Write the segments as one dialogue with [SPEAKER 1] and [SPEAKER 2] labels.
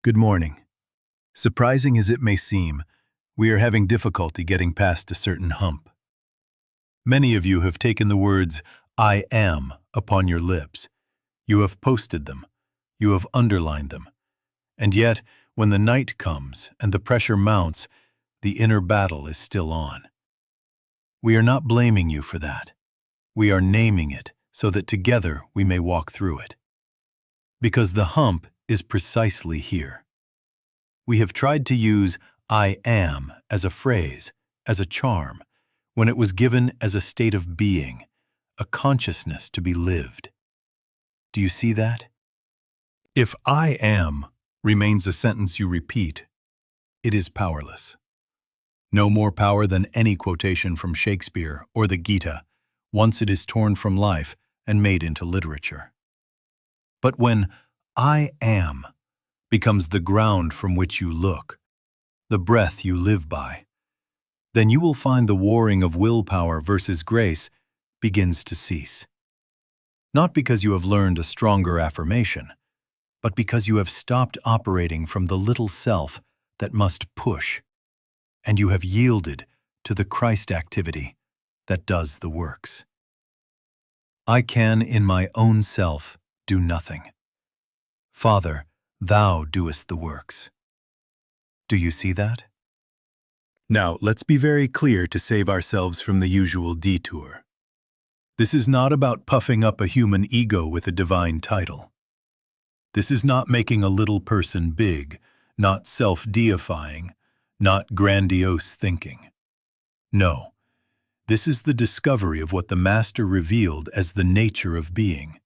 [SPEAKER 1] Good morning. Surprising as it may seem, we are having difficulty getting past a certain hump. Many of you have taken the words, "I am," upon your lips. You have posted them. You have underlined them. And yet, when the night comes and the pressure mounts, the inner battle is still on. We are not blaming you for that. We are naming it so that together we may walk through it. Because the hump is precisely here. We have tried to use "I am" as a phrase, as a charm, when it was given as a state of being, a consciousness to be lived. Do you see that? If "I am" remains a sentence you repeat, it is powerless. No more power than any quotation from Shakespeare or the Gita, once it is torn from life and made into literature. But when "I am" becomes the ground from which you look, the breath you live by, then you will find the warring of willpower versus grace begins to cease. Not because you have learned a stronger affirmation, but because you have stopped operating from the little self that must push, and you have yielded to the Christ activity that does the works. I can in my own self do nothing. Father, thou doest the works. Do you see that? Now, let's be very clear to save ourselves from the usual detour. This is not about puffing up a human ego with a divine title. This is not making a little person big, not self-deifying, not grandiose thinking. No, this is the discovery of what the Master revealed as the nature of being.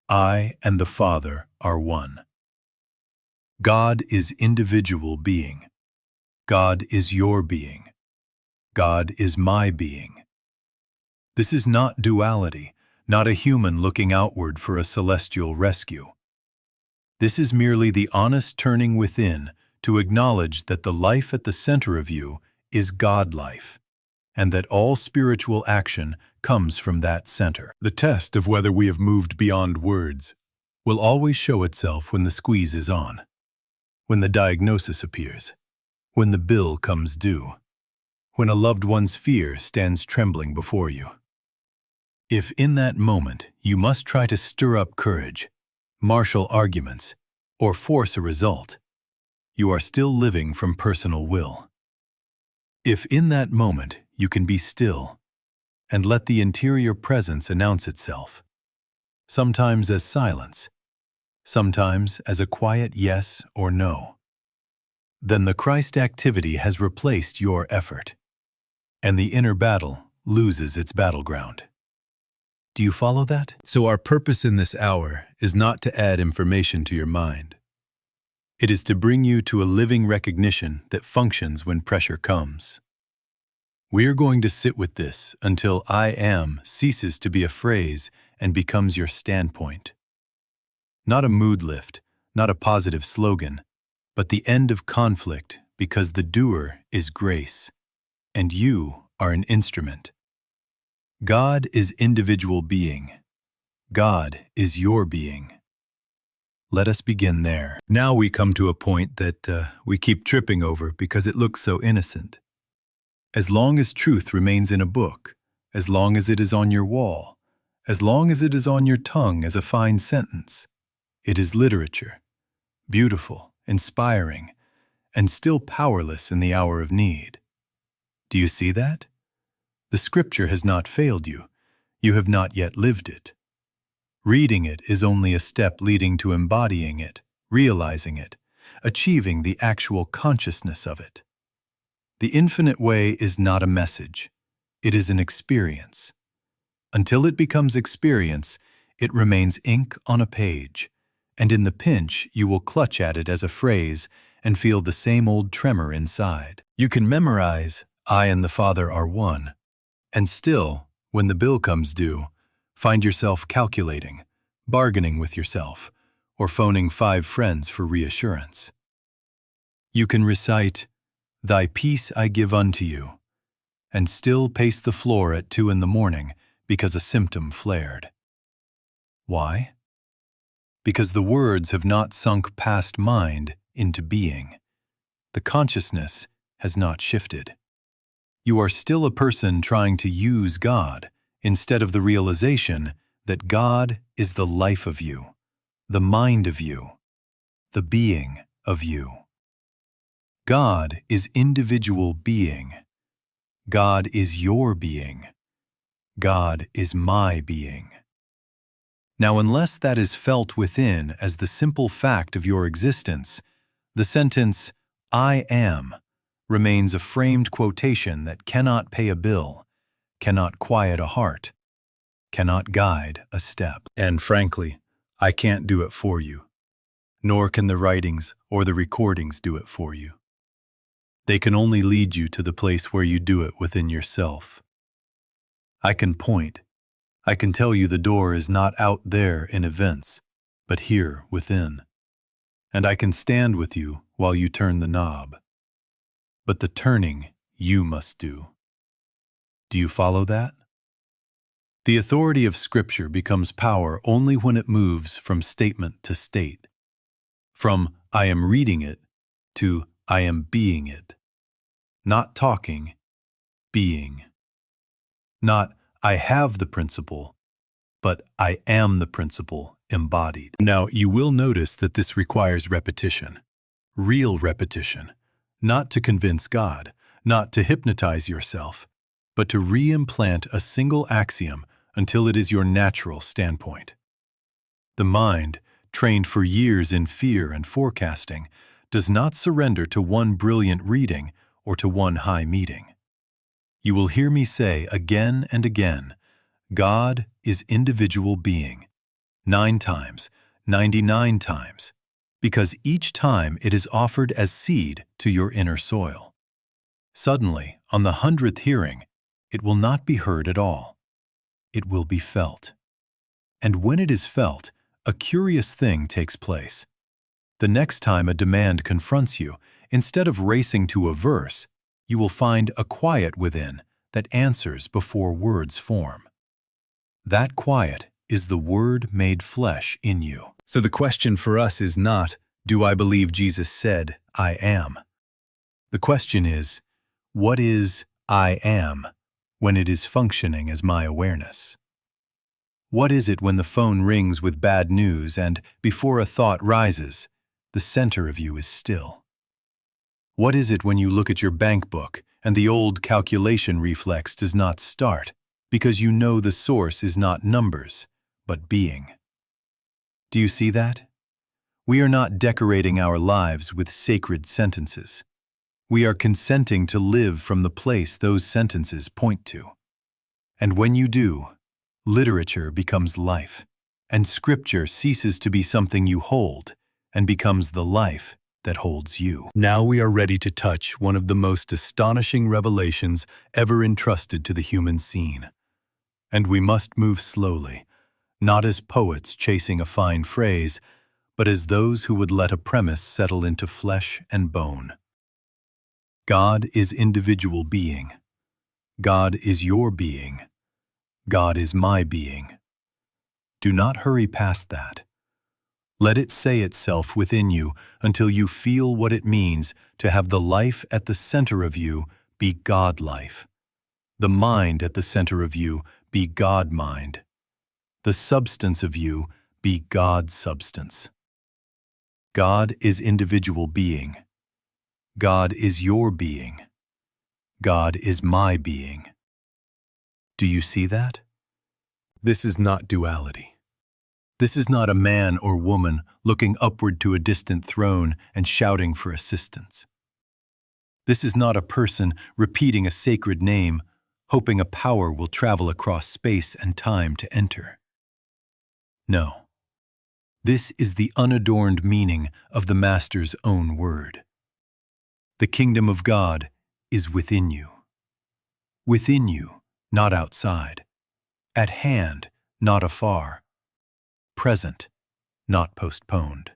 [SPEAKER 1] I and the Father are one. God is individual being. God is your being. God is my being. This is not duality, not a human looking outward for a celestial rescue. This is merely the honest turning within to acknowledge that the life at the center of you is God life, and that all spiritual action comes from that center. The test of whether we have moved beyond words will always show itself when the squeeze is on, when the diagnosis appears, when the bill comes due, when a loved one's fear stands trembling before you. If in that moment you must try to stir up courage, marshal arguments, or force a result, you are still living from personal will. If in that moment you can be still and let the interior presence announce itself, sometimes as silence, sometimes as a quiet yes or no, then the Christ activity has replaced your effort, and the inner battle loses its battleground. Do you follow that? So our purpose in this hour is not to add information to your mind. It is to bring you to a living recognition that functions when pressure comes. We are going to sit with this until "I am" ceases to be a phrase and becomes your standpoint. Not a mood lift, not a positive slogan, but the end of conflict because the doer is grace, and you are an instrument. God is individual being. God is your being. Let us begin there. Now we come to a point that we keep tripping over because it looks so innocent. As long as truth remains in a book, as long as it is on your wall, as long as it is on your tongue as a fine sentence, it is literature, beautiful, inspiring, and still powerless in the hour of need. Do you see that? The scripture has not failed you. You have not yet lived it. Reading it is only a step leading to embodying it, realizing it, achieving the actual consciousness of it. The infinite way is not a message. It is an experience. Until it becomes experience, it remains ink on a page, and in the pinch you will clutch at it as a phrase and feel the same old tremor inside. You can memorize, "I and the Father are one," and still, when the bill comes due, find yourself calculating, bargaining with yourself, or phoning 5 friends for reassurance. You can recite, "Thy peace I give unto you," and still pace the floor at 2 in the morning because a symptom flared. Why? because the words have not sunk past mind into being. The consciousness has not shifted. You are still a person trying to use God instead of the realization that God is the life of you, the mind of you, the being of you. God is individual being. God is your being. God is my being. Now, unless that is felt within as the simple fact of your existence, the sentence, "I am," remains a framed quotation that cannot pay a bill, cannot quiet a heart, cannot guide a step. And frankly, I can't do it for you, nor can the writings or the recordings do it for you. They can only lead you to the place where you do it within yourself. I can point. I can tell you the door is not out there in events, but here within. And I can stand with you while you turn the knob. But the turning you must do. Do you follow that? The authority of Scripture becomes power only when it moves from statement to state. From "I am reading it" to "I am being it." Not talking, being. Not "I have the principle," but "I am the principle" embodied. Now, you will notice that this requires repetition. Real repetition. Not to convince God, not to hypnotize yourself, but to re-implant a single axiom until it is your natural standpoint. The mind, trained for years in fear and forecasting, does not surrender to one brilliant reading or to one high meeting. You will hear me say again and again, God is individual being, 9 times, 99 times, because each time it is offered as seed to your inner soil. Suddenly, on the 100th hearing, it will not be heard at all. It will be felt. And when it is felt, a curious thing takes place. The next time a demand confronts you, instead of racing to a verse, you will find a quiet within that answers before words form. That quiet is the Word made flesh in you. So the question for us is not, do I believe Jesus said, "I am"? The question is, what is "I am" when it is functioning as my awareness? What is it when the phone rings with bad news and, before a thought rises, the center of you is still? What is it when you look at your bank book and the old calculation reflex does not start because you know the source is not numbers, but being? Do you see that? We are not decorating our lives with sacred sentences. We are consenting to live from the place those sentences point to. And when you do, literature becomes life, and Scripture ceases to be something you hold and becomes the life that holds you. Now we are ready to touch one of the most astonishing revelations ever entrusted to the human scene. And we must move slowly, not as poets chasing a fine phrase, but as those who would let a premise settle into flesh and bone. God is individual being. God is your being. God is my being. Do not hurry past that. Let it say itself within you until you feel what it means to have the life at the center of you be God life, the mind at the center of you be God mind, the substance of you be God substance. God is individual being. God is your being. God is my being. Do you see that? This is not duality. This is not a man or woman looking upward to a distant throne and shouting for assistance. This is not a person repeating a sacred name, hoping a power will travel across space and time to enter. No. This is the unadorned meaning of the Master's own word. The kingdom of God is within you. Within you, not outside. At hand, not afar. Present, not postponed.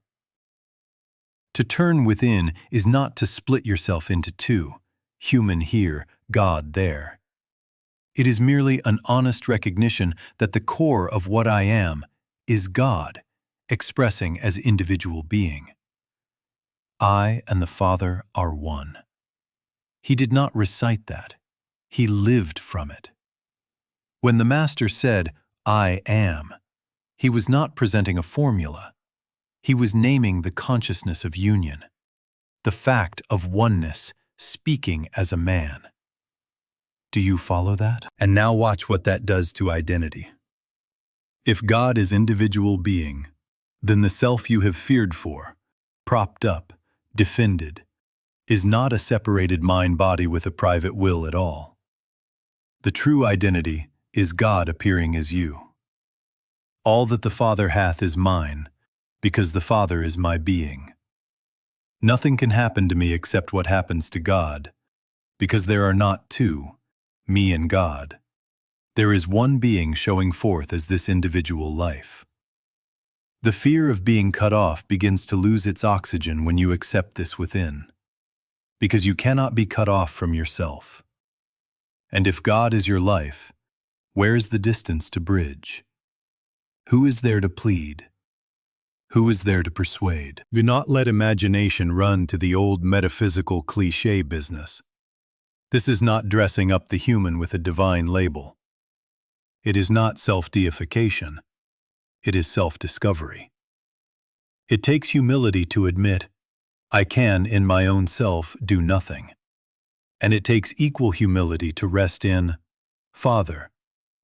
[SPEAKER 1] To turn within is not to split yourself into two, human here, God there. It is merely an honest recognition that the core of what I am is God, expressing as individual being. I and the Father are one. He did not recite that. He lived from it. When the Master said, I am, he was not presenting a formula. He was naming the consciousness of union, the fact of oneness speaking as a man. Do you follow that? And now watch what that does to identity. If God is individual being, then the self you have feared for, propped up, defended, is not a separated mind-body with a private will at all. The true identity is God appearing as you. All that the Father hath is mine, because the Father is my being. Nothing can happen to me except what happens to God, because there are not two, me and God. There is one being showing forth as this individual life. The fear of being cut off begins to lose its oxygen when you accept this within, because you cannot be cut off from yourself. And if God is your life, where is the distance to bridge? Who is there to plead? Who is there to persuade? Do not let imagination run to the old metaphysical cliché business. This is not dressing up the human with a divine label. It is not self-deification. It is self-discovery. It takes humility to admit, I can, in my own self, do nothing. And it takes equal humility to rest in, Father,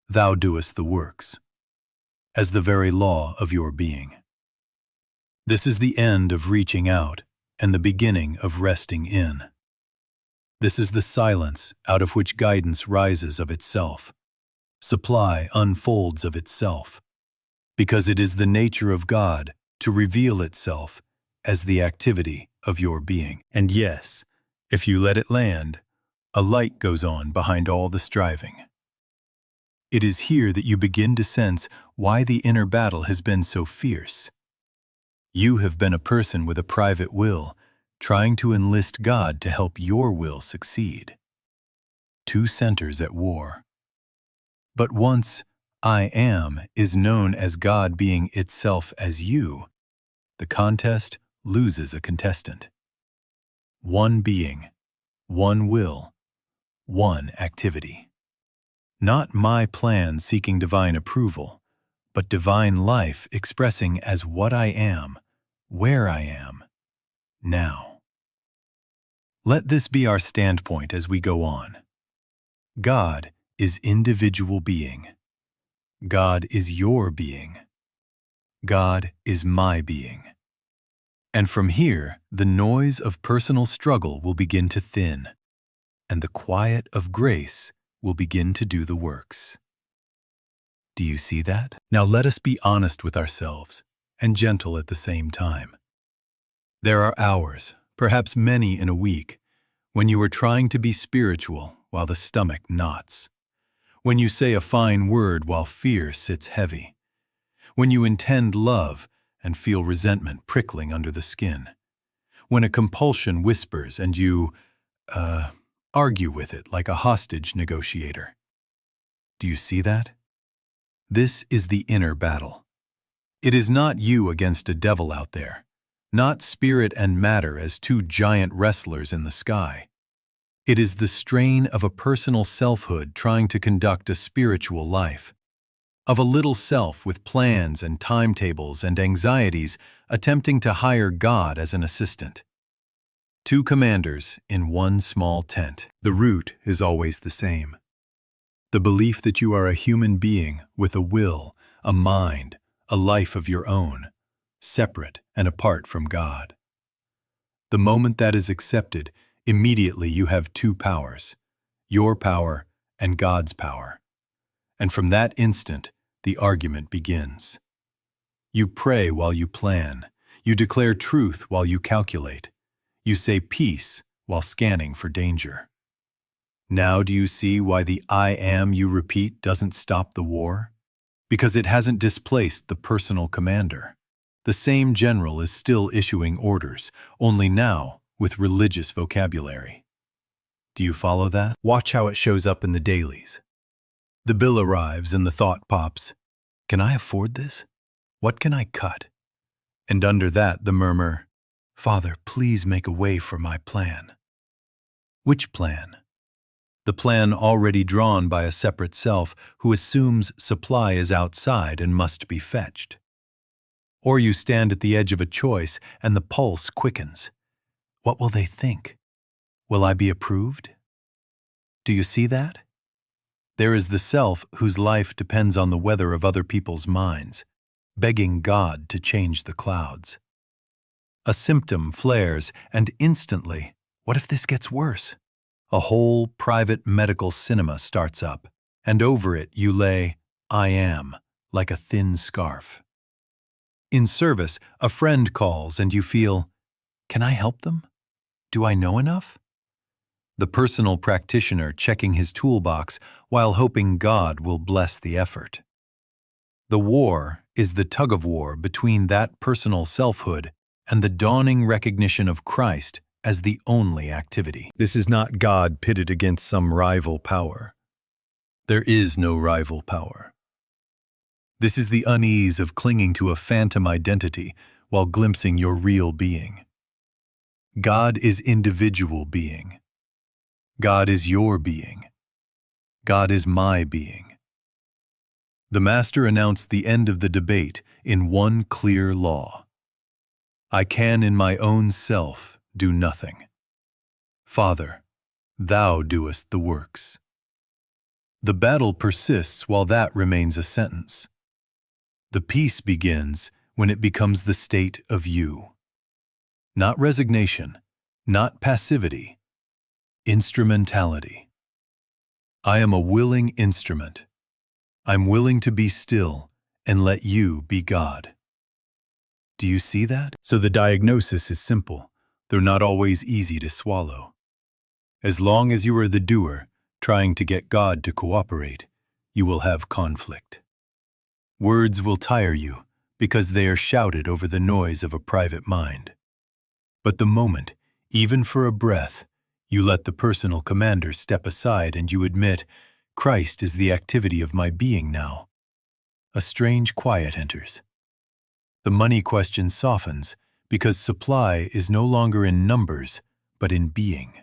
[SPEAKER 1] thou doest the works, as the very law of your being. This is the end of reaching out and the beginning of resting in. This is the silence out of which guidance rises of itself, supply unfolds of itself, because it is the nature of God to reveal itself as the activity of your being. And yes, if you let it land, a light goes on behind all the striving. It is here that you begin to sense why the inner battle has been so fierce. You have been a person with a private will, trying to enlist God to help your will succeed. Two centers at war. But once I am is known as God being itself as you, the contest loses a contestant. One being, one will, one activity. Not my plan seeking divine approval, but divine life expressing as what I am, where I am, now. Let this be our standpoint as we go on. God is individual being. God is your being. God is my being. And from here, the noise of personal struggle will begin to thin, and the quiet of grace will begin to do the works. Do you see that? Now let us be honest with ourselves and gentle at the same time. There are hours, perhaps many in a week, when you are trying to be spiritual while the stomach knots, when you say a fine word while fear sits heavy, when you intend love and feel resentment prickling under the skin, when a compulsion whispers and you, argue with it like a hostage negotiator. Do you see that? This is the inner battle. It is not you against a devil out there, not spirit and matter as two giant wrestlers in the sky. It is the strain of a personal selfhood trying to conduct a spiritual life, of a little self with plans and timetables and anxieties attempting to hire God as an assistant. Two commanders in one small tent. The root is always the same. The belief that you are a human being with a will, a mind, a life of your own, separate and apart from God. The moment that is accepted, immediately you have two powers, your power and God's power. And from that instant, the argument begins. You pray while you plan. You declare truth while you calculate. You say peace while scanning for danger. Now do you see why the I am you repeat doesn't stop the war? Because it hasn't displaced the personal commander. The same general is still issuing orders, only now with religious vocabulary. Do you follow that? Watch how it shows up in the dailies. The bill arrives and the thought pops, can I afford this? What can I cut? And under that, the murmur, "Father, please make a way for my plan." Which plan? The plan already drawn by a separate self who assumes supply is outside and must be fetched. Or you stand at the edge of a choice and the pulse quickens. What will they think? Will I be approved? Do you see that? There is the self whose life depends on the weather of other people's minds, begging God to change the clouds. A symptom flares, and instantly, what if this gets worse? A whole private medical cinema starts up, and over it you lay, "I am," like a thin scarf. In service, a friend calls and you feel, "Can I help them? Do I know enough?" The personal practitioner checking his toolbox while hoping God will bless the effort. The war is the tug-of-war between that personal selfhood and the dawning recognition of Christ as the only activity. This is not God pitted against some rival power. There is no rival power. This is the unease of clinging to a phantom identity while glimpsing your real being. God is individual being. God is your being. God is my being. The Master announced the end of the debate in one clear law. I can in my own self do nothing. Father, thou doest the works. The battle persists while that remains a sentence. The peace begins when it becomes the state of you. Not resignation, not passivity, instrumentality. I am a willing instrument. I'm willing to be still and let you be God. Do you see that? So the diagnosis is simple, though not always easy to swallow. As long as you are the doer, trying to get God to cooperate, you will have conflict. Words will tire you because they are shouted over the noise of a private mind. But the moment, even for a breath, you let the personal commander step aside and you admit, Christ is the activity of my being now, a strange quiet enters. The money question softens because supply is no longer in numbers, but in being.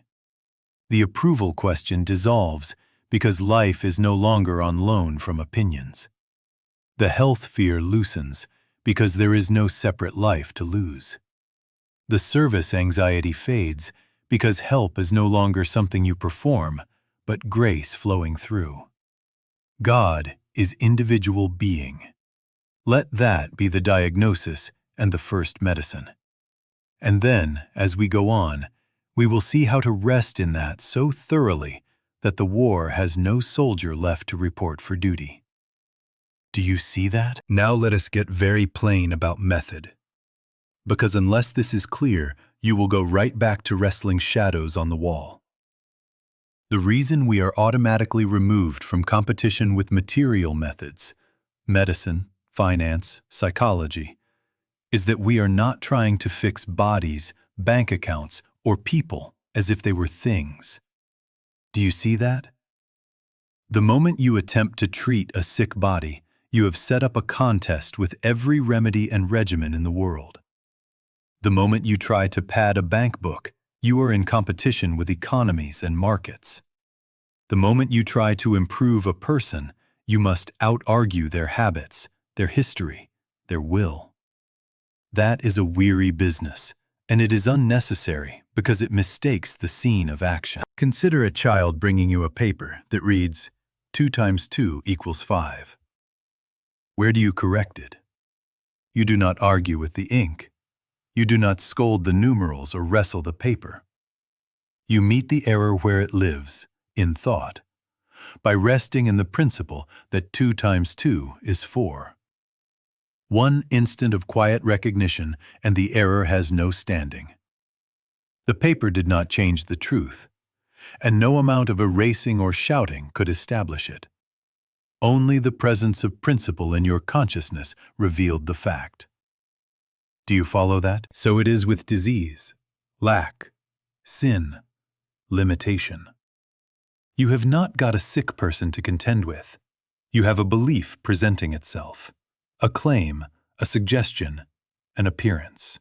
[SPEAKER 1] The approval question dissolves because life is no longer on loan from opinions. The health fear loosens because there is no separate life to lose. The service anxiety fades because help is no longer something you perform, but grace flowing through. God is individual being. Let that be the diagnosis and the first medicine. And then, as we go on, we will see how to rest in that so thoroughly that the war has no soldier left to report for duty. Do you see that? Now let us get very plain about method. Because unless this is clear, you will go right back to wrestling shadows on the wall. The reason we are automatically removed from competition with material methods, medicine, finance, psychology, is that we are not trying to fix bodies, bank accounts, or people as if they were things. Do you see that? The moment you attempt to treat a sick body, you have set up a contest with every remedy and regimen in the world. The moment you try to pad a bank book, you are in competition with economies and markets. The moment you try to improve a person, you must out-argue their habits, their history, their will. That is a weary business, and it is unnecessary because it mistakes the scene of action. Consider a child bringing you a paper that reads, 2 times 2 equals 5. Where do you correct it? You do not argue with the ink. You do not scold the numerals or wrestle the paper. You meet the error where it lives, in thought, by resting in the principle that 2 times 2 is 4. One instant of quiet recognition and the error has no standing. The paper did not change the truth, and no amount of erasing or shouting could establish it. Only the presence of principle in your consciousness revealed the fact. Do you follow that? So it is with disease, lack, sin, limitation. You have not got a sick person to contend with. You have a belief presenting itself, a claim, a suggestion, an appearance.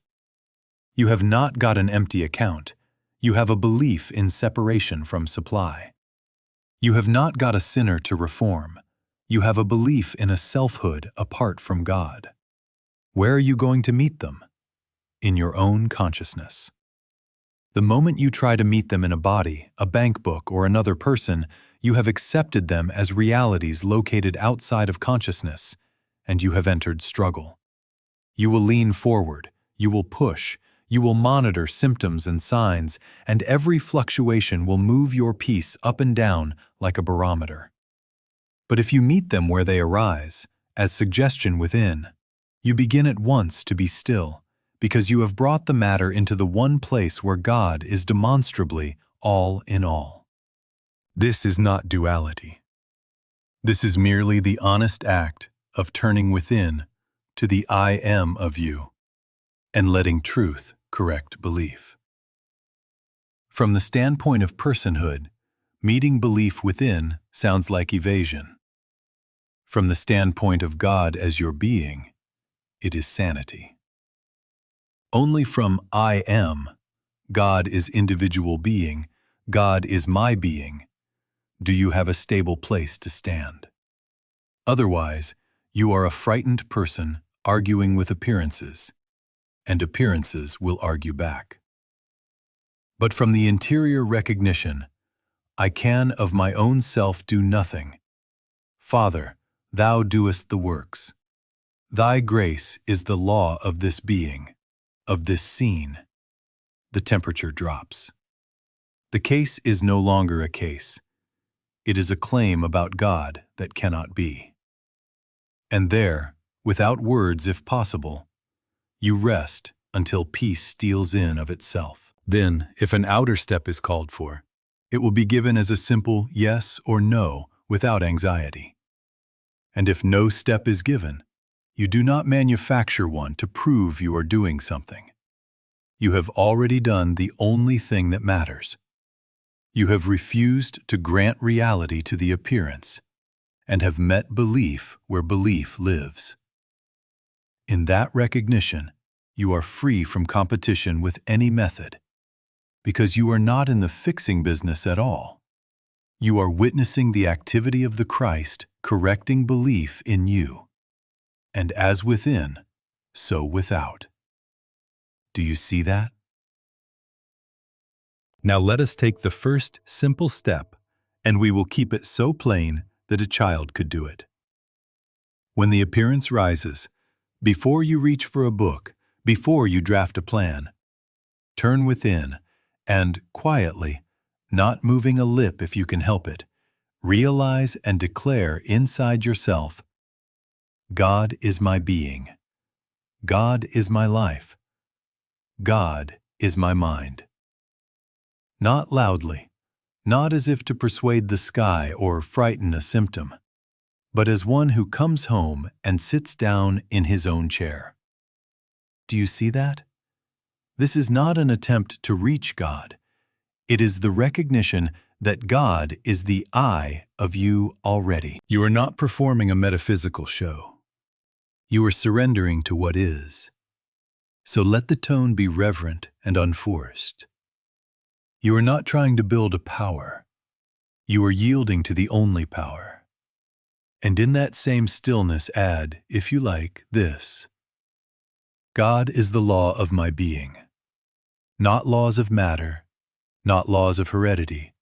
[SPEAKER 1] You have not got an empty account. You have a belief in separation from supply. You have not got a sinner to reform. You have a belief in a selfhood apart from God. Where are you going to meet them? In your own consciousness. The moment you try to meet them in a body, a bank book, or another person, you have accepted them as realities located outside of consciousness, and you have entered struggle. You will lean forward, you will push, you will monitor symptoms and signs, and every fluctuation will move your peace up and down like a barometer. But if you meet them where they arise, as suggestion within, you begin at once to be still, because you have brought the matter into the one place where God is demonstrably all in all. This is not duality. This is merely the honest act of turning within to the I am of you and letting truth correct belief. From the standpoint of personhood, meeting belief within sounds like evasion. From the standpoint of God as your being, it is sanity. Only from I am, God is individual being, God is my being, do you have a stable place to stand. Otherwise, you are a frightened person arguing with appearances, and appearances will argue back. But from the interior recognition, I can of my own self do nothing. Father, thou doest the works. Thy grace is the law of this being, of this scene. The temperature drops. The case is no longer a case. It is a claim about God that cannot be. And there, without words if possible, you rest until peace steals in of itself. Then, if an outer step is called for, it will be given as a simple yes or no without anxiety. And if no step is given, you do not manufacture one to prove you are doing something. You have already done the only thing that matters. You have refused to grant reality to the appearance and have met belief where belief lives. In that recognition, you are free from competition with any method, because you are not in the fixing business at all. You are witnessing the activity of the Christ correcting belief in you, and as within, so without. Do you see that? Now let us take the first simple step, and we will keep it so plain that a child could do it. When the appearance rises, before you reach for a book, before you draft a plan, turn within and, quietly, not moving a lip if you can help it, realize and declare inside yourself, God is my being. God is my life. God is my mind. Not loudly, not as if to persuade the sky or frighten a symptom, but as one who comes home and sits down in his own chair. Do you see that? This is not an attempt to reach God. It is the recognition that God is the I of you already. You are not performing a metaphysical show. You are surrendering to what is. So let the tone be reverent and unforced. You are not trying to build a power. You are yielding to the only power. And in that same stillness add, if you like, this. God is the law of my being. Not laws of matter, not laws of heredity,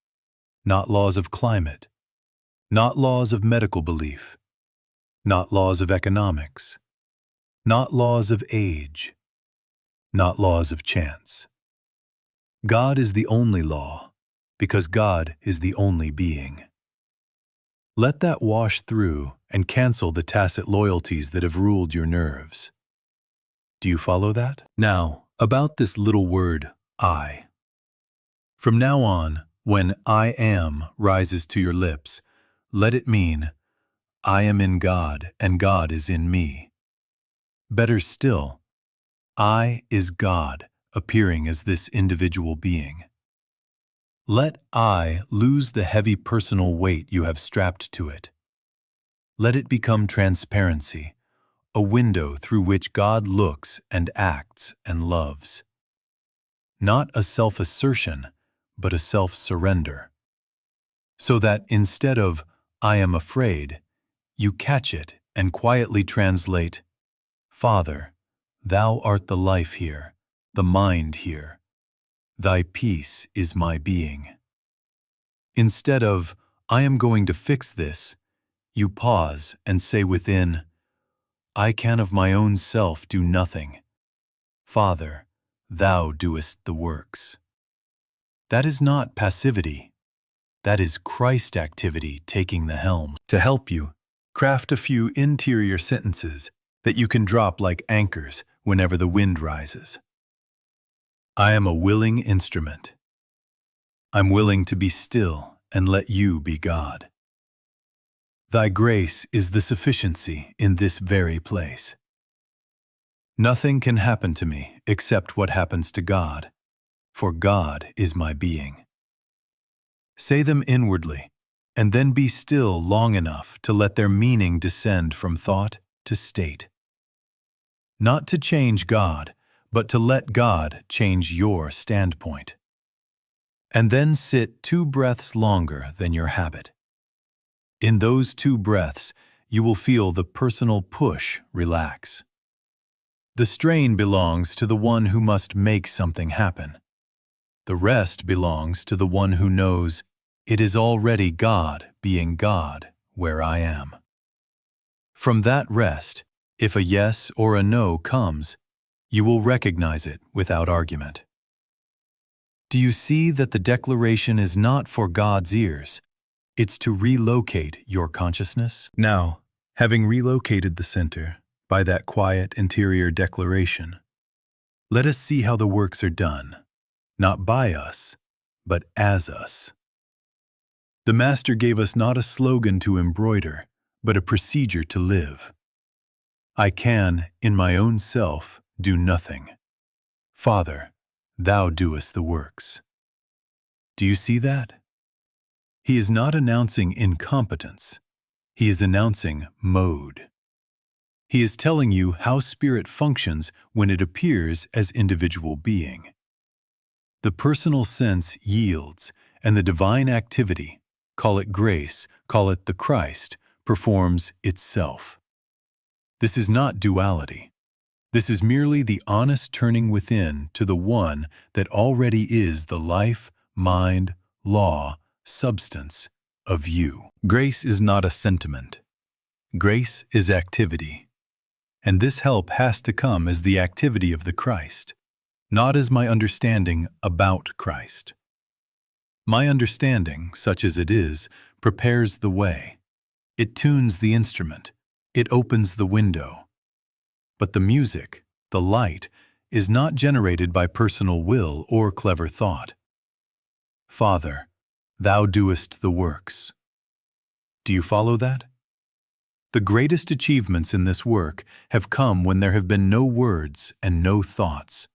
[SPEAKER 1] not laws of climate, not laws of medical belief, not laws of economics, not laws of age, not laws of chance. God is the only law, because God is the only being. Let that wash through and cancel the tacit loyalties that have ruled your nerves. Do you follow that? Now, about this little word, I. From now on, when I am rises to your lips, let it mean, I am in God and God is in me. Better still, I is God appearing as this individual being. Let I lose the heavy personal weight you have strapped to it. Let it become transparency, a window through which God looks and acts and loves. Not a self-assertion, but a self-surrender. So that instead of, "I am afraid," you catch it and quietly translate, "Father, Thou art the life here, the mind here. Thy peace is my being." Instead of, "I am going to fix this," you pause and say within, "I can of my own self do nothing. Father, Thou doest the works." That is not passivity. That is Christ activity taking the helm. To help you, craft a few interior sentences that you can drop like anchors whenever the wind rises. I am a willing instrument. I'm willing to be still and let you be God. Thy grace is the sufficiency in this very place. Nothing can happen to me except what happens to God, for God is my being. Say them inwardly, and then be still long enough to let their meaning descend from thought to state. Not to change God, but to let God change your standpoint. And then sit 2 breaths longer than your habit. In those 2 breaths, you will feel the personal push relax. The strain belongs to the one who must make something happen. The rest belongs to the one who knows it is already God being God where I am. From that rest, if a yes or a no comes, you will recognize it without argument. Do you see that the declaration is not for God's ears? It's to relocate your consciousness. Now, having relocated the center by that quiet interior declaration, let us see how the works are done, not by us, but as us. The Master gave us not a slogan to embroider, but a procedure to live. I can, in my own self, do nothing. Father, Thou doest the works. Do you see that? He is not announcing incompetence. He is announcing mode. He is telling you how spirit functions when it appears as individual being. The personal sense yields, and the divine activity, call it grace, call it the Christ, performs itself. This is not duality. This is merely the honest turning within to the one that already is the life, mind, law, substance of you. Grace is not a sentiment. Grace is activity. And this help has to come as the activity of the Christ, not as my understanding about Christ. My understanding, such as it is, prepares the way. It tunes the instrument. It opens the window. But the music, the light, is not generated by personal will or clever thought. Father, Thou doest the works. Do you follow that? The greatest achievements in this work have come when there have been no words and no thoughts,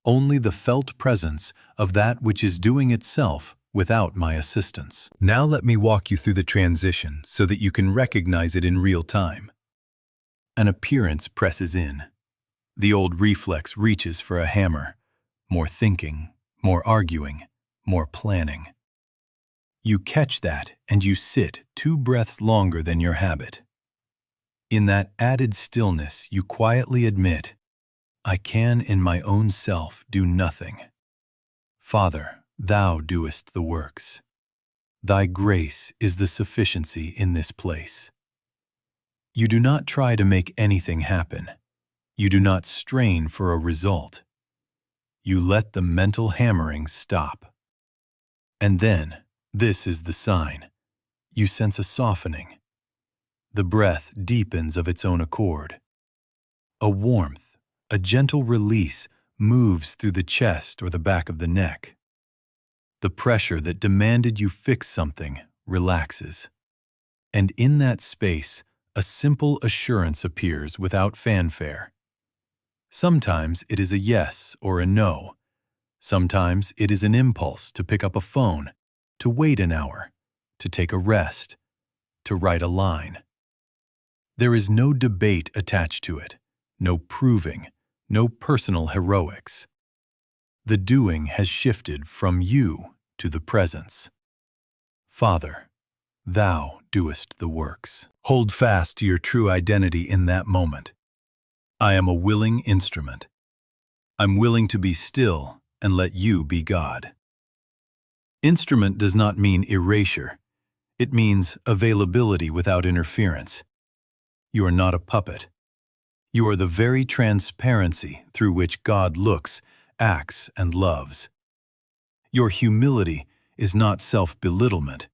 [SPEAKER 1] only the felt presence of that which is doing itself without my assistance. Now let me walk you through the transition so that you can recognize it in real time. An appearance presses in. The old reflex reaches for a hammer. More thinking, more arguing, more planning. You catch that and you sit 2 breaths longer than your habit. In that added stillness, you quietly admit, I can in my own self do nothing. Father, Thou doest the works. Thy grace is the sufficiency in this place. You do not try to make anything happen. You do not strain for a result. You let the mental hammering stop. And then, this is the sign. You sense a softening. The breath deepens of its own accord. A warmth, a gentle release moves through the chest or the back of the neck. The pressure that demanded you fix something relaxes. And in that space, a simple assurance appears without fanfare. Sometimes it is a yes or a no. Sometimes it is an impulse to pick up a phone, to wait an hour, to take a rest, to write a line. There is no debate attached to it, no proving, no personal heroics. The doing has shifted from you to the presence. Father, thou doest the works. Hold fast to your true identity in that moment. I am a willing instrument. I'm willing to be still and let you be God. Instrument does not mean erasure. It means availability without interference. You are not a puppet. You are the very transparency through which God looks, acts, and loves. Your humility is not self-belittlement.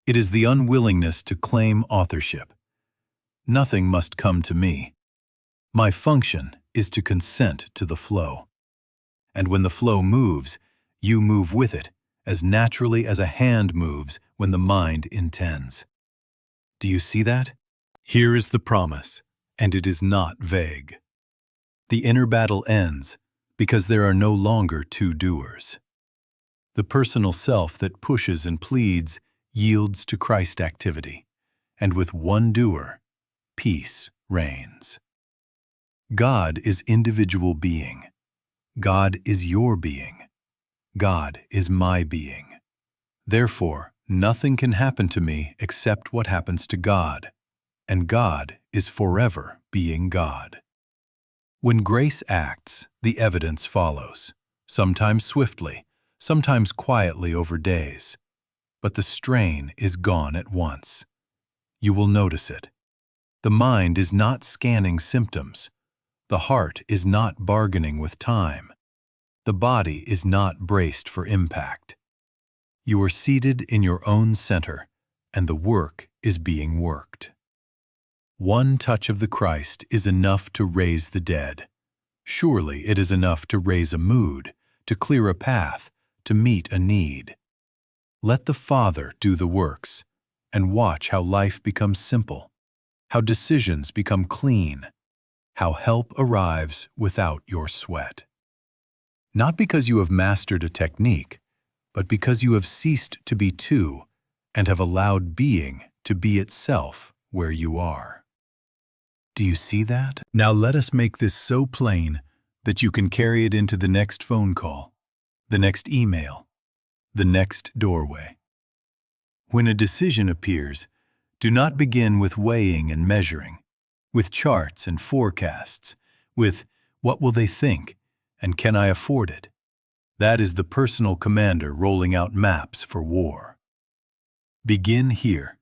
[SPEAKER 1] It is the unwillingness to claim authorship. Nothing must come to me. My function is to consent to the flow. And when the flow moves, you move with it, as naturally as a hand moves when the mind intends. Do you see that? Here is the promise, and it is not vague. The inner battle ends because there are no longer two doers. The personal self that pushes and pleads yields to Christ activity, and with one doer, peace reigns. God is individual being. God is your being. God is my being. Therefore, nothing can happen to me except what happens to God, and God is forever being God. When grace acts, the evidence follows, sometimes swiftly, sometimes quietly over days. But the strain is gone at once. You will notice it. The mind is not scanning symptoms. The heart is not bargaining with time. The body is not braced for impact. You are seated in your own center, and the work is being worked. One touch of the Christ is enough to raise the dead. Surely it is enough to raise a mood, to clear a path, to meet a need. Let the Father do the works, and watch how life becomes simple, how decisions become clean, how help arrives without your sweat. Not because you have mastered a technique, but because you have ceased to be two and have allowed being to be itself where you are. Do you see that? Now let us make this so plain that you can carry it into the next phone call, the next email, the next doorway. When a decision appears, do not begin with weighing and measuring, with charts and forecasts, with what will they think and can I afford it? That is the personal commander rolling out maps for war. Begin here.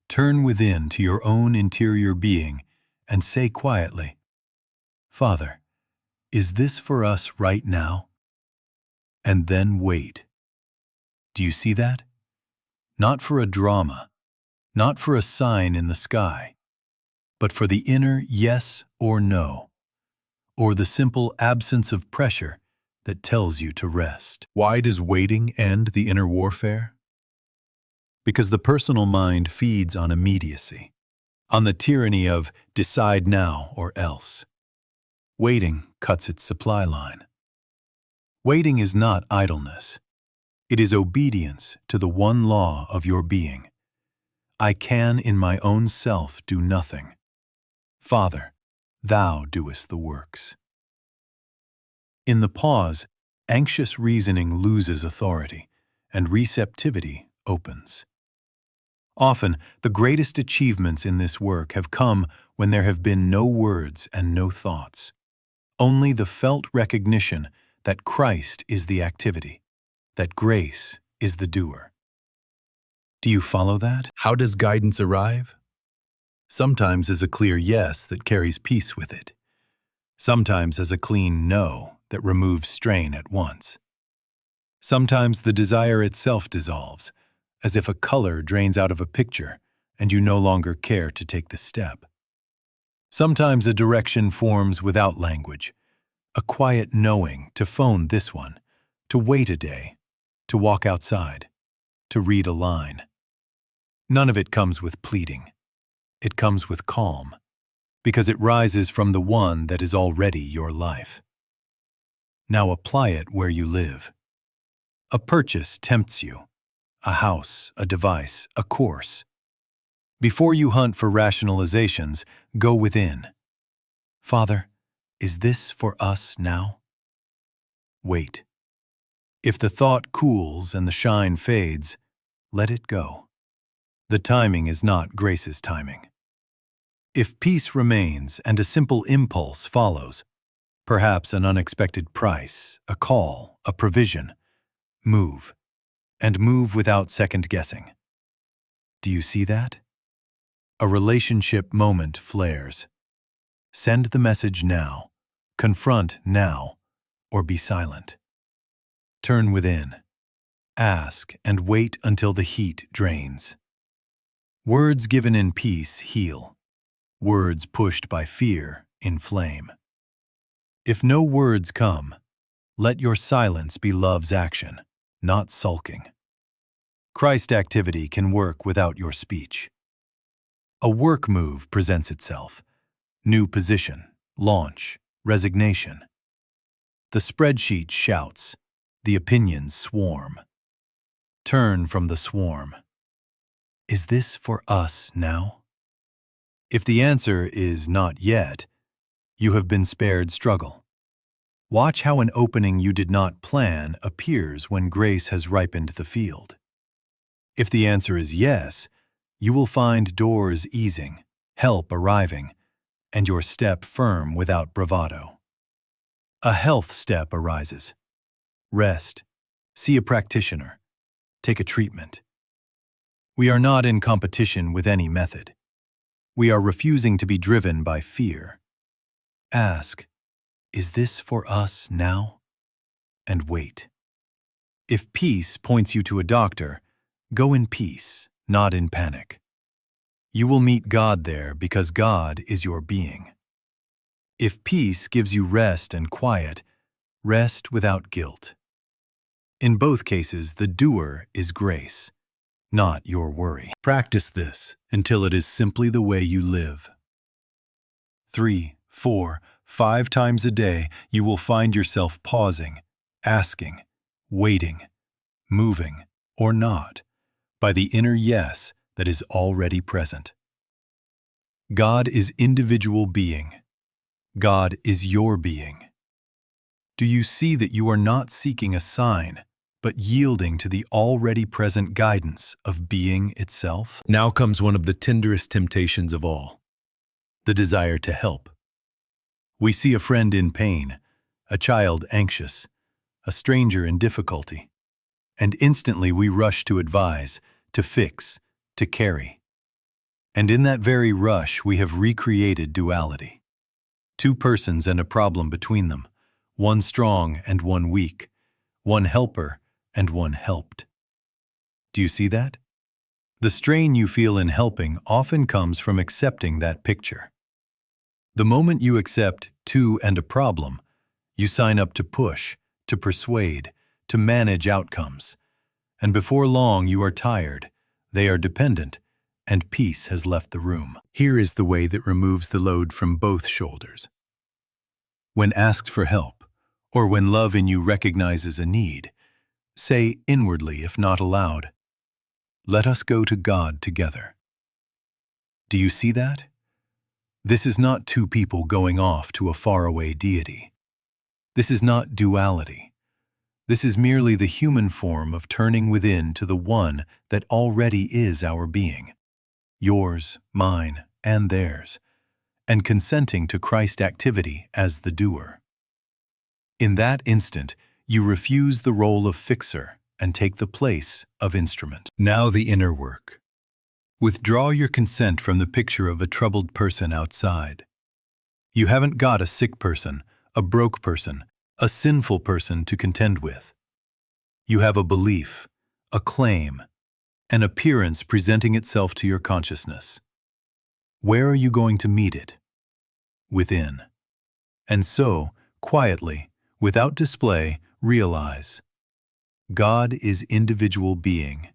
[SPEAKER 1] Turn within to your own interior being and say quietly, Father, is this for us right now? And then wait. Do you see that? Not for a drama, not for a sign in the sky, but for the inner yes or no, or the simple absence of pressure that tells you to rest. Why does waiting end the inner warfare? Because the personal mind feeds on immediacy, on the tyranny of decide now or else. Waiting cuts its supply line. Waiting is not idleness. It is obedience to the one law of your being. I can in my own self do nothing. Father, thou doest the works. In the pause, anxious reasoning loses authority, and receptivity opens. Often, the greatest achievements in this work have come when there have been no words and no thoughts. Only the felt recognition that Christ is the activity, that grace is the doer. Do you follow that? How does guidance arrive? Sometimes as a clear yes that carries peace with it. Sometimes as a clean no that removes strain at once. Sometimes the desire itself dissolves, as if a color drains out of a picture and you no longer care to take the step. Sometimes a direction forms without language, a quiet knowing to phone this one, to wait a day, to walk outside, to read a line. None of it comes with pleading. It comes with calm, because it rises from the one that is already your life. Now apply it where you live. A purchase tempts you, a house, a device, a course. Before you hunt for rationalizations, go within. Father, is this for us now? Wait. If the thought cools and the shine fades, let it go. The timing is not grace's timing. If peace remains and a simple impulse follows, perhaps an unexpected price, a call, a provision, move, and move without second-guessing. Do you see that? A relationship moment flares. Send the message now, confront now, or be silent. Turn within. Ask and wait until the heat drains. Words given in peace heal. Words pushed by fear inflame. If no words come, let your silence be love's action, not sulking. Christ activity can work without your speech. A work move presents itself. New position, launch, resignation. The spreadsheet shouts, the opinions swarm. Turn from the swarm. Is this for us now? If the answer is not yet, you have been spared struggle. Watch how an opening you did not plan appears when grace has ripened the field. If the answer is yes, you will find doors easing, help arriving, and your step firm without bravado. A health step arises. Rest. See a practitioner. Take a treatment. We are not in competition with any method. We are refusing to be driven by fear. Ask, is this for us now? And wait. If peace points you to a doctor, go in peace, not in panic. You will meet God there because God is your being. If peace gives you rest and quiet, rest without guilt. In both cases, the doer is grace, not your worry. Practice this until it is simply the way you live. 3, 4, 5 times a day, you will find yourself pausing, asking, waiting, moving, or not, by the inner yes that is already present. God is individual being. God is your being. Do you see that you are not seeking a sign, but yielding to the already present guidance of being itself? Now comes one of the tenderest temptations of all, the desire to help. We see a friend in pain, a child anxious, a stranger in difficulty, and instantly we rush to advise, to fix, to carry. And in that very rush, we have recreated duality. 2 persons and a problem between them, one strong and one weak, one helper and one helped. Do you see that? The strain you feel in helping often comes from accepting that picture. The moment you accept 2 and a problem, you sign up to push, to persuade, to manage outcomes. And before long you are tired, they are dependent, and peace has left the room. Here is the way that removes the load from both shoulders. When asked for help, or when love in you recognizes a need, say inwardly if not aloud, let us go to God together. Do you see that? This is not 2 people going off to a faraway deity. This is not duality. This is merely the human form of turning within to the one that already is our being, yours, mine, and theirs, and consenting to Christ activity as the doer. In that instant, you refuse the role of fixer and take the place of instrument. Now the inner work. Withdraw your consent from the picture of a troubled person outside. You haven't got a sick person, a broke person, a sinful person to contend with. You have a belief, a claim, an appearance presenting itself to your consciousness. Where are you going to meet it? Within. And so, quietly, without display, realize, God is individual being.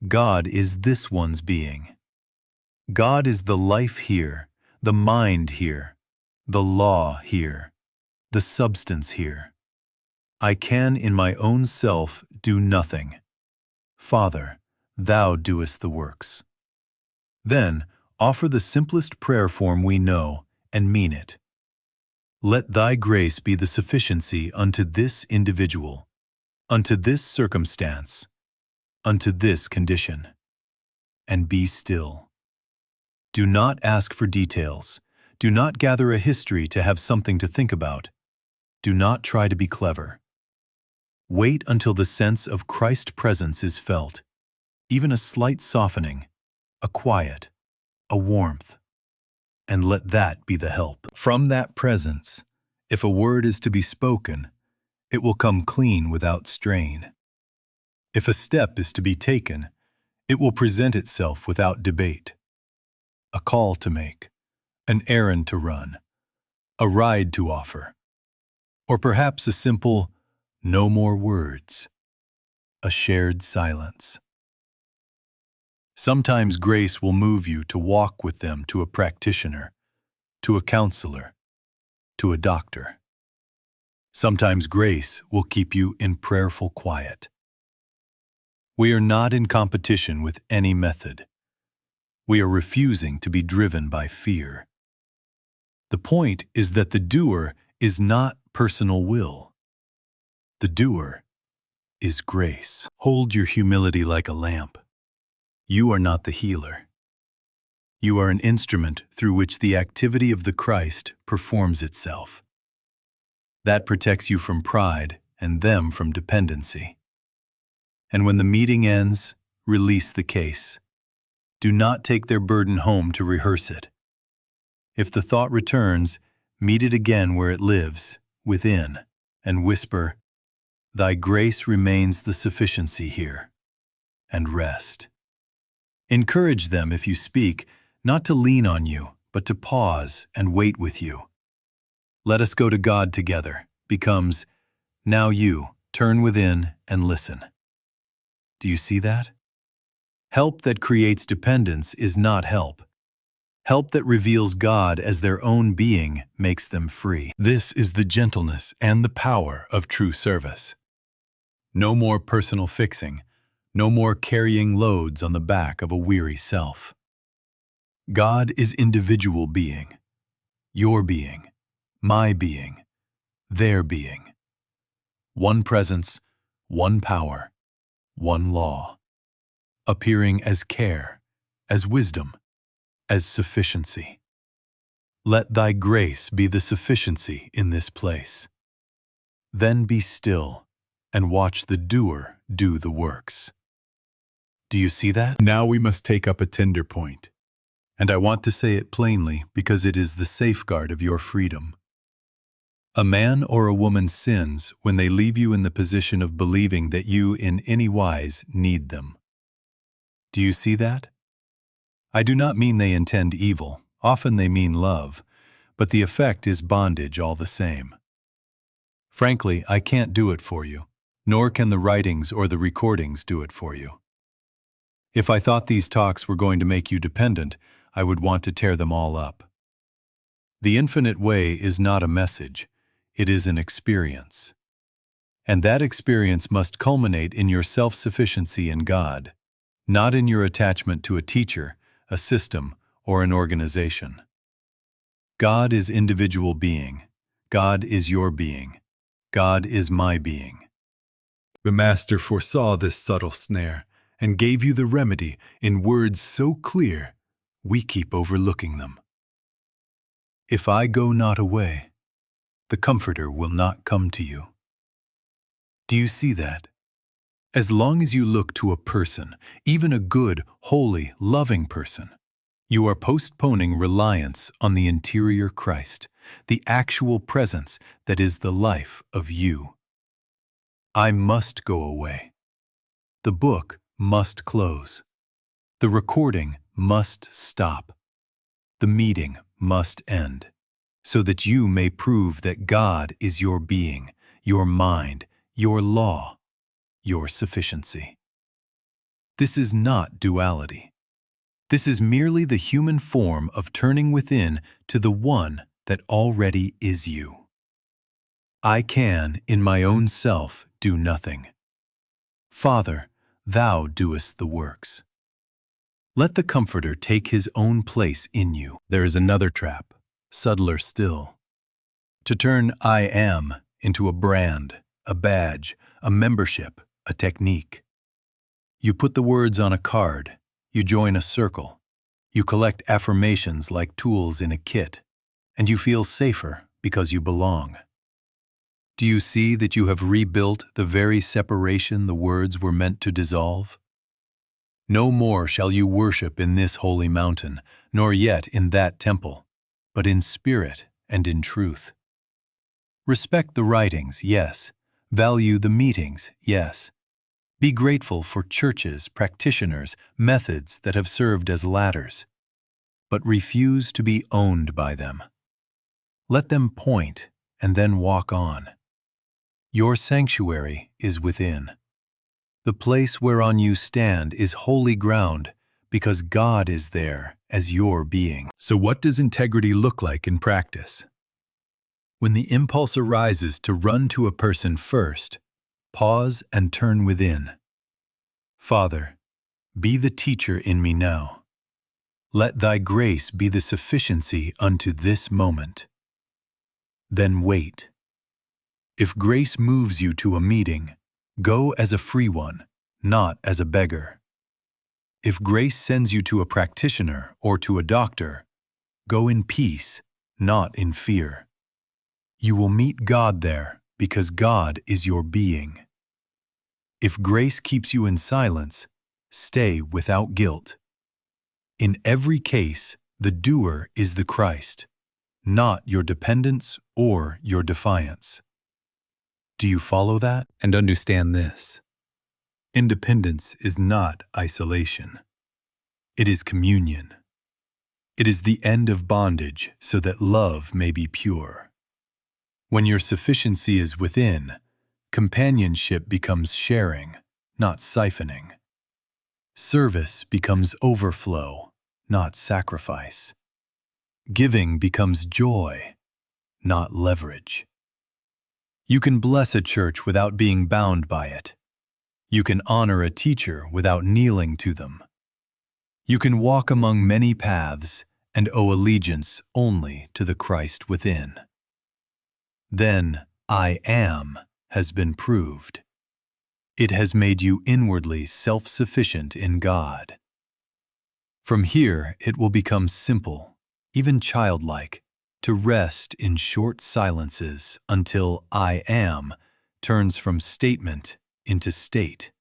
[SPEAKER 1] God is this one's being. God is the life here, the mind here, the law here, the substance here. I can in my own self do nothing. Father, thou doest the works. Then, offer the simplest prayer form we know and mean it. Let thy grace be the sufficiency unto this individual, unto this circumstance, unto this condition. And be still. Do not ask for details. Do not gather a history to have something to think about. Do not try to be clever. Wait until the sense of Christ's presence is felt, even a slight softening, a quiet, a warmth, and let that be the help. From that presence, if a word is to be spoken, it will come clean without strain. If a step is to be taken, it will present itself without debate. A call to make, an errand to run, a ride to offer, or perhaps a simple, no more words, a shared silence. Sometimes grace will move you to walk with them to a practitioner, to a counselor, to a doctor. Sometimes grace will keep you in prayerful quiet. We are not in competition with any method. We are refusing to be driven by fear. The point is that the doer is not personal will. The doer is grace. Hold your humility like a lamp. You are not the healer. You are an instrument through which the activity of the Christ performs itself. That protects you from pride and them from dependency. And when the meeting ends, release the case. Do not take their burden home to rehearse it. If the thought returns, meet it again where it lives, within, and whisper, "Thy grace remains the sufficiency here," and rest. Encourage them if you speak, not to lean on you, but to pause and wait with you. "Let us go to God together" becomes, "Now you, turn within and listen." Do you see that? Help that creates dependence is not help. Help that reveals God as their own being makes them free. This is the gentleness and the power of true service. No more personal fixing, no more carrying loads on the back of a weary self. God is individual being, your being, my being, their being. One presence, one power, one law, appearing as care, as wisdom, as sufficiency. Let thy grace be the sufficiency in this place. Then be still and watch the doer do the works. Do you see that? Now we must take up a tender point, and I want to say it plainly because it is the safeguard of your freedom. A man or a woman sins when they leave you in the position of believing that you in any wise need them. Do you see that? I do not mean they intend evil. Often they mean love, but the effect is bondage all the same. Frankly, I can't do it for you, nor can the writings or the recordings do it for you. If I thought these talks were going to make you dependent, I would want to tear them all up. The infinite way is not a message, it is an experience. And that experience must culminate in your self-sufficiency in God, not in your attachment to a teacher, a system, or an organization. God is individual being. God is your being. God is my being. The Master foresaw this subtle snare and gave you the remedy in words so clear, we keep overlooking them. If I go not away, the Comforter will not come to you. Do you see that? As long as you look to a person, even a good, holy, loving person, you are postponing reliance on the interior Christ, the actual presence that is the life of you. I must go away. The book must close. The recording must stop. The meeting must end, so that you may prove that God is your being, your mind, your law, your sufficiency. This is not duality. This is merely the human form of turning within to the one that already is you. I can, in my own self, do nothing. Father, thou doest the works. Let the Comforter take his own place in you. There is another trap, subtler still. To turn I am into a brand, a badge, a membership, a technique. You put the words on a card, you join a circle, you collect affirmations like tools in a kit, and you feel safer because you belong. Do you see that you have rebuilt the very separation the words were meant to dissolve? No more shall you worship in this holy mountain, nor yet in that temple, but in spirit and in truth. Respect the writings, yes. Value the meetings, yes. Be grateful for churches, practitioners, methods that have served as ladders, but refuse to be owned by them. Let them point and then walk on. Your sanctuary is within. The place whereon you stand is holy ground because God is there as your being. So what does integrity look like in practice? When the impulse arises to run to a person first, pause and turn within. Father, be the teacher in me now. Let thy grace be the sufficiency unto this moment. Then wait. If grace moves you to a meeting, go as a free one, not as a beggar. If grace sends you to a practitioner or to a doctor, go in peace, not in fear. You will meet God there because God is your being. If grace keeps you in silence, stay without guilt. In every case, the doer is the Christ, not your dependence or your defiance. Do you follow that? And understand this. Independence is not isolation. It is communion. It is the end of bondage so that love may be pure. When your sufficiency is within, companionship becomes sharing, not siphoning. Service becomes overflow, not sacrifice. Giving becomes joy, not leverage. You can bless a church without being bound by it. You can honor a teacher without kneeling to them. You can walk among many paths and owe allegiance only to the Christ within. Then I am has been proved. It has made you inwardly self-sufficient in God. From here it will become simple, even childlike, to rest in short silences until I am turns from statement into state,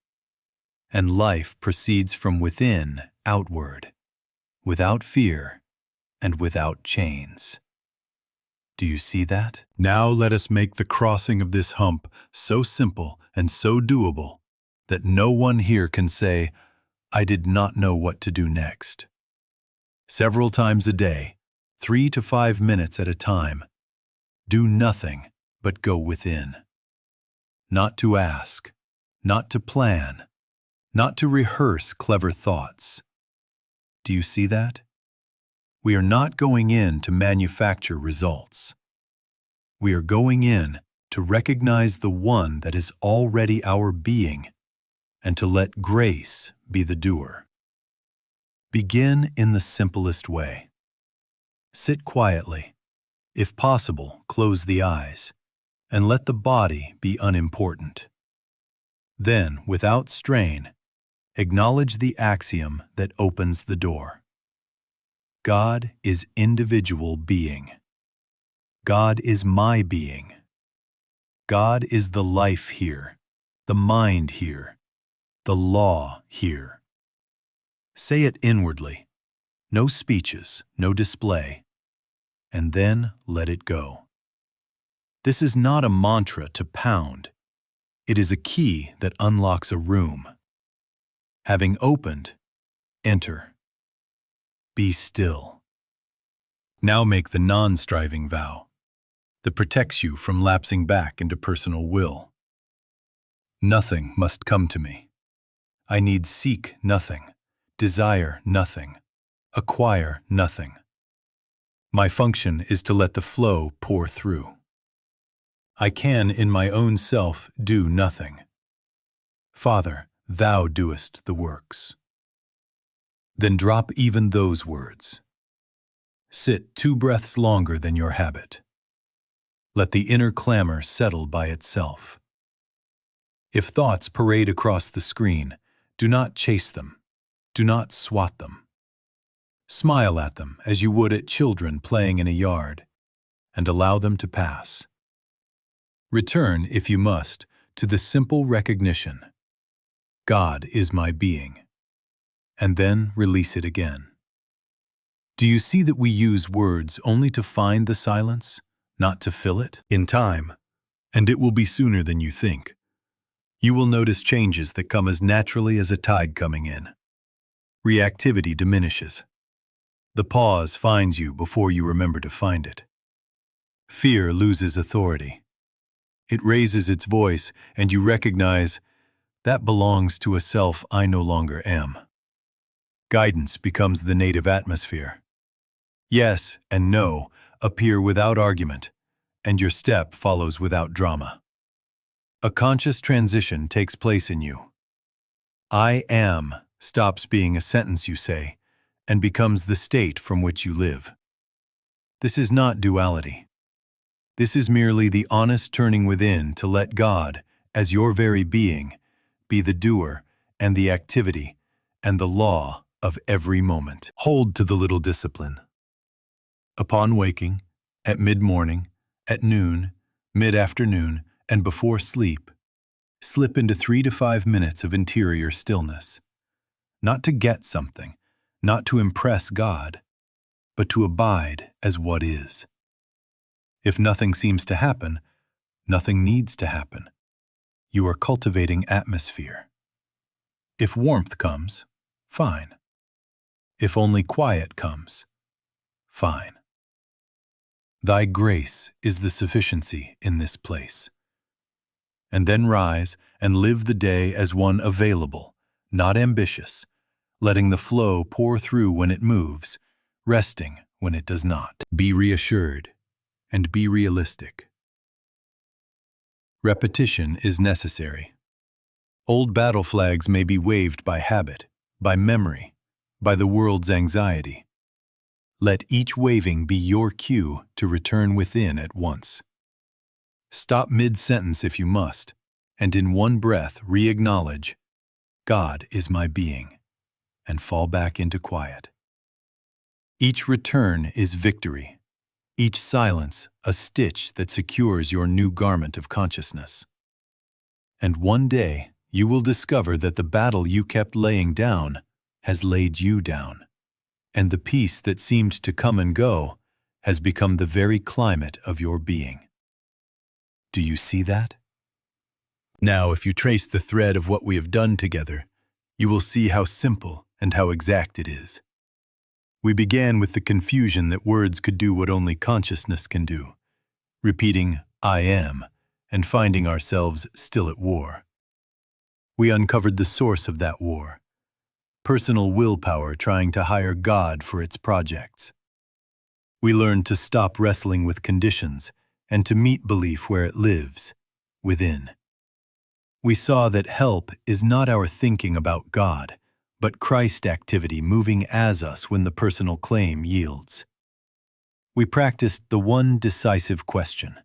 [SPEAKER 1] and life proceeds from within outward, without fear and without chains. Do you see that? Now let us make the crossing of this hump so simple and so doable that no one here can say, I did not know what to do next. Several times a day, 3 to 5 minutes at a time, do nothing but go within. Not to ask, not to plan, not to rehearse clever thoughts. Do you see that? We are not going in to manufacture results. We are going in to recognize the one that is already our being and to let grace be the doer. Begin in the simplest way. Sit quietly. If possible, close the eyes and let the body be unimportant. Then, without strain, acknowledge the axiom that opens the door. God is individual being. God is my being. God is the life here, the mind here, the law here. Say it inwardly, no speeches, no display, and then let it go. This is not a mantra to pound. It is a key that unlocks a room. Having opened, enter. Be still. Now make the non-striving vow that protects you from lapsing back into personal will. Nothing must come to me. I need seek nothing, desire nothing, acquire nothing. My function is to let the flow pour through. I can in my own self do nothing. Father, thou doest the works. Then drop even those words. Sit 2 breaths longer than your habit. Let the inner clamor settle by itself. If thoughts parade across the screen, do not chase them. Do not swat them. Smile at them as you would at children playing in a yard, and allow them to pass. Return, if you must, to the simple recognition: God is my being, and then release it again. Do you see that we use words only to find the silence, not to fill it? In time, and it will be sooner than you think, you will notice changes that come as naturally as a tide coming in. Reactivity diminishes. The pause finds you before you remember to find it. Fear loses authority. It raises its voice, and you recognize that belongs to a self I no longer am. Guidance becomes the native atmosphere. Yes and no appear without argument, and your step follows without drama. A conscious transition takes place in you. I am stops being a sentence you say and becomes the state from which you live. This is not duality. This is merely the honest turning within to let God, as your very being, be the doer and the activity and the law of every moment. Hold to the little discipline. Upon waking, at mid-morning, at noon, mid-afternoon, and before sleep, slip into 3 to 5 minutes of interior stillness. Not to get something, not to impress God, but to abide as what is. If nothing seems to happen, nothing needs to happen. You are cultivating atmosphere. If warmth comes, fine. If only quiet comes, fine. Thy grace is the sufficiency in this place. And then rise and live the day as one available, not ambitious, letting the flow pour through when it moves, resting when it does not. Be reassured and be realistic. Repetition is necessary. Old battle flags may be waved by habit, by memory, by the world's anxiety. Let each waving be your cue to return within at once. Stop mid-sentence if you must, and in one breath re-acknowledge, God is my being, and fall back into quiet. Each return is victory. Each silence a stitch that secures your new garment of consciousness. And one day you will discover that the battle you kept laying down has laid you down, and the peace that seemed to come and go has become the very climate of your being. Do you see that? Now, if you trace the thread of what we have done together, you will see how simple and how exact it is. We began with the confusion that words could do what only consciousness can do, repeating I am and finding ourselves still at war. We uncovered the source of that war, personal willpower trying to hire God for its projects. We learned to stop wrestling with conditions and to meet belief where it lives, within. We saw that help is not our thinking about God, but Christ activity moving as us when the personal claim yields. We practiced the one decisive question: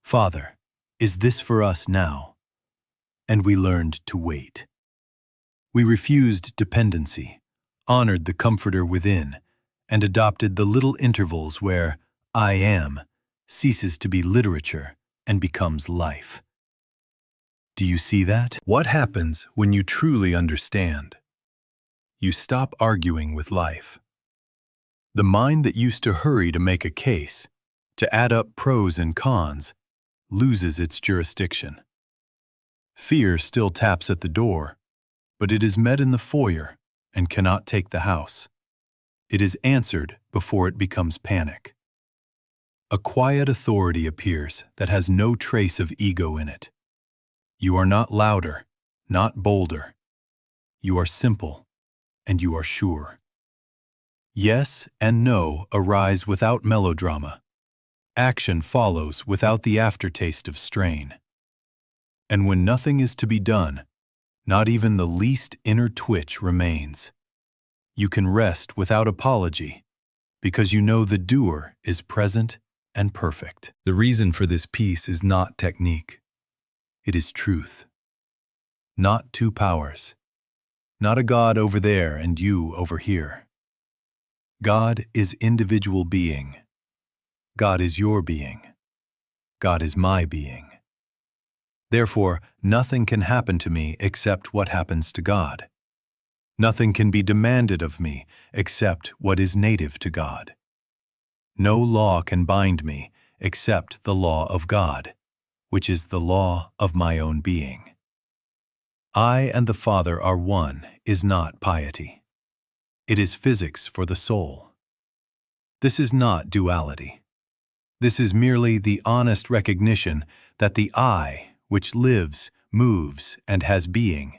[SPEAKER 1] Father, is this for us now? And we learned to wait. We refused dependency, honored the comforter within, and adopted the little intervals where I am ceases to be literature and becomes life. Do you see that? What happens when you truly understand? You stop arguing with life. The mind that used to hurry to make a case, to add up pros and cons, loses its jurisdiction. Fear still taps at the door, but it is met in the foyer and cannot take the house. It is answered before it becomes panic. A quiet authority appears that has no trace of ego in it. You are not louder, not bolder. You are simple, and you are sure. Yes and no arise without melodrama. Action follows without the aftertaste of strain. And when nothing is to be done, not even the least inner twitch remains. You can rest without apology because you know the doer is present and perfect. The reason for this peace is not technique. It is truth. Not two powers. Not a God over there and you over here. God is individual being. God is your being. God is my being. Therefore, nothing can happen to me except what happens to God. Nothing can be demanded of me except what is native to God. No law can bind me except the law of God, which is the law of my own being. I and the Father are one is not piety. It is physics for the soul. This is not duality. This is merely the honest recognition that the I, which lives, moves, and has being,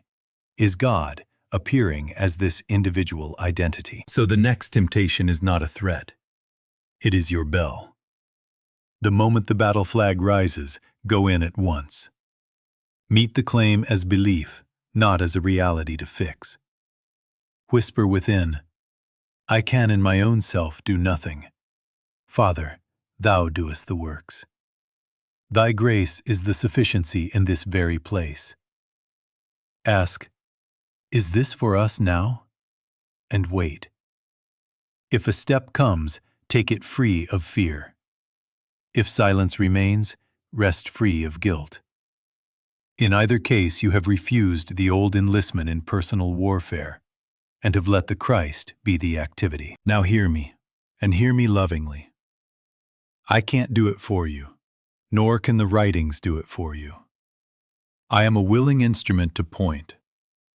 [SPEAKER 1] is God appearing as this individual identity. So the next temptation is not a threat. It is your bell. The moment the battle flag rises, go in at once. Meet the claim as belief, not as a reality to fix. Whisper within, I can in my own self do nothing. Father, thou doest the works. Thy grace is the sufficiency in this very place. Ask, is this for us now? And wait. If a step comes, take it free of fear. If silence remains, rest free of guilt. In either case, you have refused the old enlistment in personal warfare and have let the Christ be the activity. Now hear me, and hear me lovingly. I can't do it for you, nor can the writings do it for you. I am a willing instrument to point,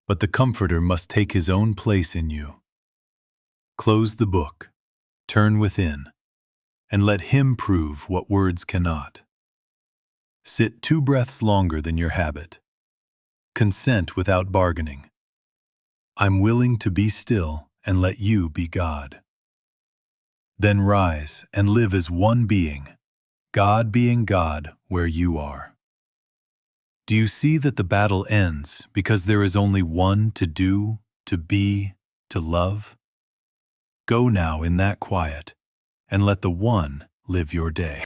[SPEAKER 1] but the Comforter must take his own place in you. Close the book, turn within, and let him prove what words cannot. Sit 2 breaths longer than your habit. Consent without bargaining. I'm willing to be still and let you be God. Then rise and live as one being, God being God where you are. Do you see that the battle ends because there is only one to do, to be, to love? Go now in that quiet and let the one live your day.